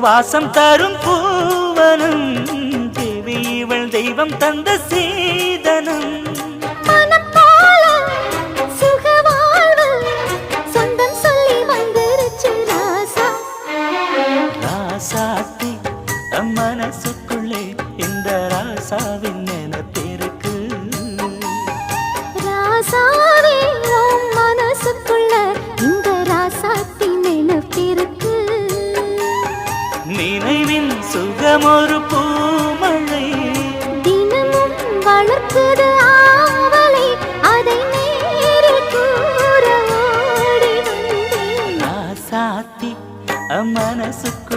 வாசம் தரும் பூவனம் தேவி இவள் தெய்வம் தந்த சீதனம் ராசாத்தி மனசுக்குள்ளே இந்த ராசாவின் நினைப்பிருக்கு ராசாவே மனசுக்குள்ள இந்த ராசாத்தி நினைப்பிருக்கு நினைவின் சுகமொரு பூமழை தினமும் வளர்க்குது ஆவலை அதை நேரில் கூற ஓடி வந்தேன் ராசாத்தி மனசுக்குள்ளே